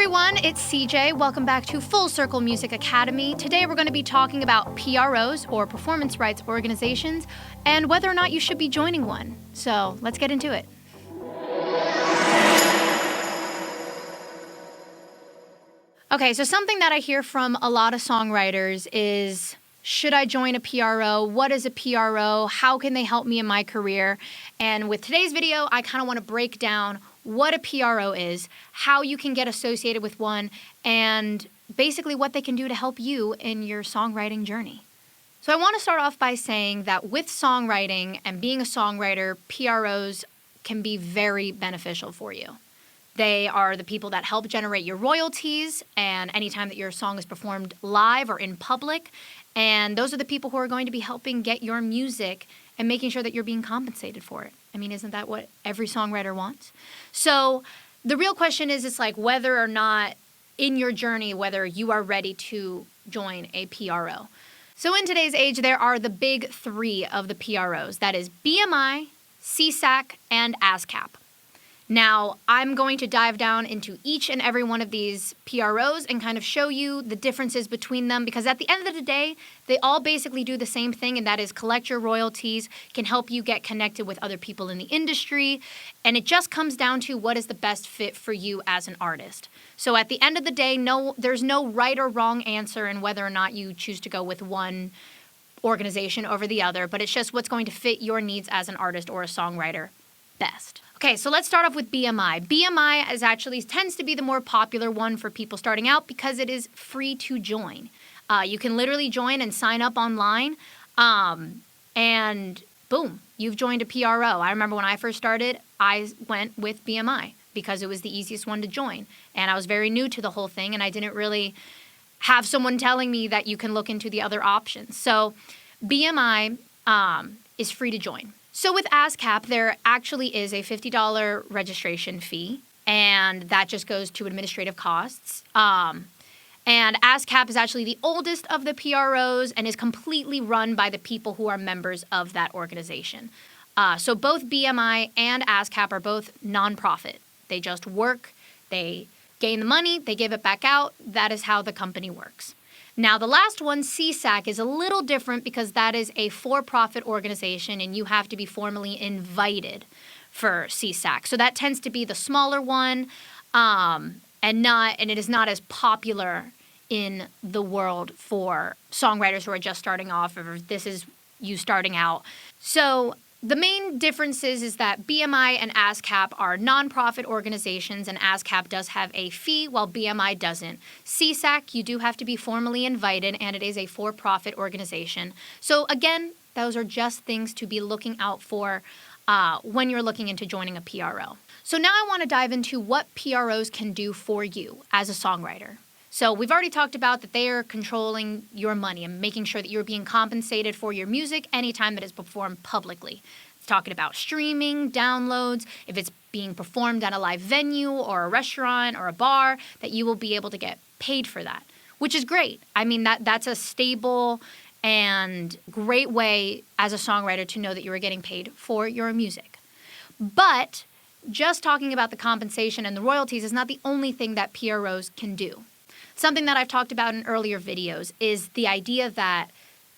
everyone, it's CJ. Welcome back to Full Circle Music Academy. Today we're going to be talking about PROs, or performance rights organizations, and whether or not you should be joining one. So let's get into it. Okay, so something that I hear from a lot of songwriters is, should I join a PRO? What is a PRO? How can they help me in my career? And with today's video, I kind of want to break down what a PRO is, how you can get associated with one, and basically what they can do to help you in your songwriting journey. So I want to start off by saying that with songwriting and being a songwriter, PROs can be very beneficial for you. They are the people that help generate your royalties, and anytime that your song is performed live or in public, and those are the people who are going to be helping get your music and making sure that you're being compensated for it. I mean, isn't that what every songwriter wants? So the real question is, it's like whether or not in your journey, whether you are ready to join a PRO. So in today's age, there are the big three of the PROs. That is BMI, SESAC, and ASCAP. Now, I'm going to dive down into each and every one of these PROs and kind of show you the differences between them, because at the end of the day, they all basically do the same thing, and that is collect your royalties, can help you get connected with other people in the industry, and it just comes down to what is the best fit for you as an artist. So at the end of the day, there's no right or wrong answer in whether or not you choose to go with one organization over the other, but it's just what's going to fit your needs as an artist or a songwriter best. Okay, so let's start off with BMI. BMI tends to be the more popular one for people starting out because it is free to join. You can literally join and sign up online, and boom, you've joined a PRO. I remember when I first started, I went with BMI because it was the easiest one to join, and I was very new to the whole thing, and I didn't really have someone telling me that you can look into the other options. So BMI is free to join. So with ASCAP, there actually is a $50 registration fee, and that just goes to administrative costs. And ASCAP is actually the oldest of the PROs and is completely run by the people who are members of that organization. So both BMI and ASCAP are both nonprofit. They just work, they gain the money, they give it back out. That is how the company works. Now, the last one, SESAC, is a little different because that is a for-profit organization and you have to be formally invited for SESAC. So that tends to be the smaller one, and it is not as popular in the world for songwriters who are just starting off, or this is you starting out. So the main difference is that BMI and ASCAP are nonprofit organizations, and ASCAP does have a fee while BMI doesn't. SESAC, you do have to be formally invited, and it is a for-profit organization. So again, those are just things to be looking out for when you're looking into joining a PRO. So now I want to dive into what PROs can do for you as a songwriter. So we've already talked about that they are controlling your money and making sure that you're being compensated for your music anytime that it's performed publicly. It's talking about streaming, downloads, if it's being performed at a live venue or a restaurant or a bar, that you will be able to get paid for that, which is great. I mean, that's a stable and great way as a songwriter to know that you are getting paid for your music. But just talking about the compensation and the royalties is not the only thing that PROs can do. Something that I've talked about in earlier videos is the idea that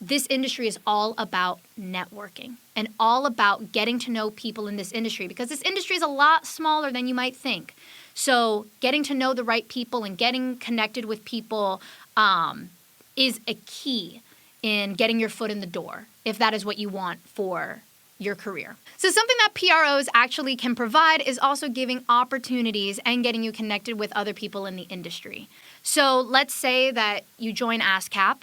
this industry is all about networking and all about getting to know people in this industry, because this industry is a lot smaller than you might think. So getting to know the right people and getting connected with people is a key in getting your foot in the door, if that is what you want for your career. So something that PROs actually can provide is also giving opportunities and getting you connected with other people in the industry. So let's say that you join ASCAP.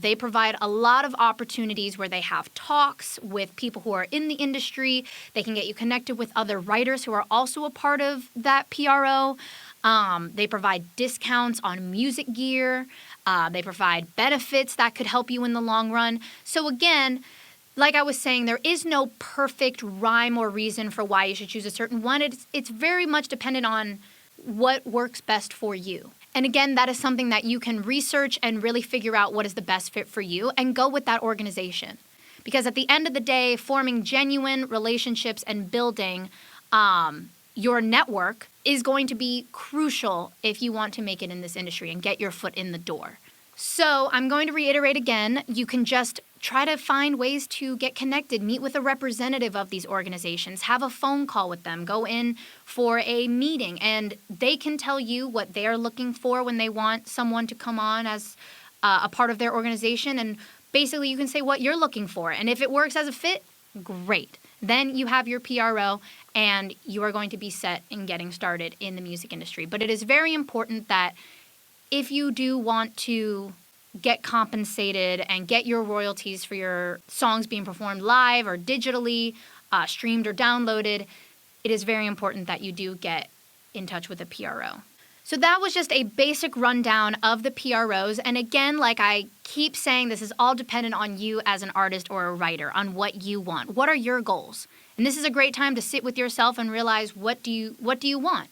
They provide a lot of opportunities where they have talks with people who are in the industry. They can get you connected with other writers who are also a part of that PRO. They provide discounts on music gear. They provide benefits that could help you in the long run. So again, like I was saying, there is no perfect rhyme or reason for why you should choose a certain one. It's very much dependent on what works best for you. And again, that is something that you can research and really figure out what is the best fit for you and go with that organization. Because at the end of the day, forming genuine relationships and building your network is going to be crucial if you want to make it in this industry and get your foot in the door. So I'm going to reiterate again, you can just try to find ways to get connected, meet with a representative of these organizations, have a phone call with them, go in for a meeting, and they can tell you what they're looking for when they want someone to come on as a part of their organization. And basically you can say what you're looking for. And if it works as a fit, great. Then you have your PRO and you are going to be set in getting started in the music industry. But it is very important that if you do want to get compensated and get your royalties for your songs being performed live or digitally, streamed or downloaded, it is very important that you do get in touch with a PRO. So that was just a basic rundown of the PROs. And again, like I keep saying, this is all dependent on you as an artist or a writer, on what you want. What are your goals? And this is a great time to sit with yourself and realize what do you want?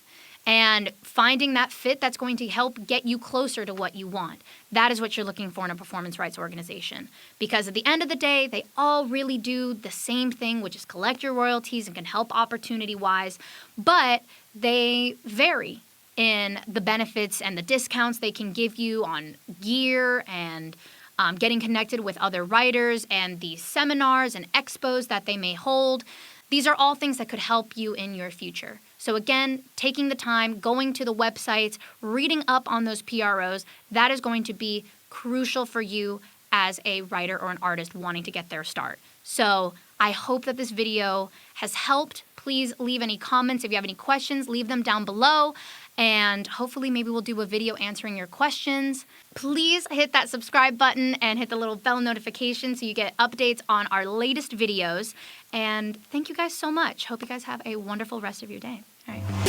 And finding that fit that's going to help get you closer to what you want. That is what you're looking for in a performance rights organization. Because at the end of the day, they all really do the same thing, which is collect your royalties and can help opportunity-wise, but they vary in the benefits and the discounts they can give you on gear and getting connected with other writers and the seminars and expos that they may hold. These are all things that could help you in your future. So again, taking the time, going to the websites, reading up on those PROs, that is going to be crucial for you as a writer or an artist wanting to get their start. So I hope that this video has helped. Please leave any comments. If you have any questions, leave them down below. And hopefully maybe we'll do a video answering your questions. Please hit that subscribe button and hit the little bell notification so you get updates on our latest videos. And thank you guys so much. Hope you guys have a wonderful rest of your day. All right.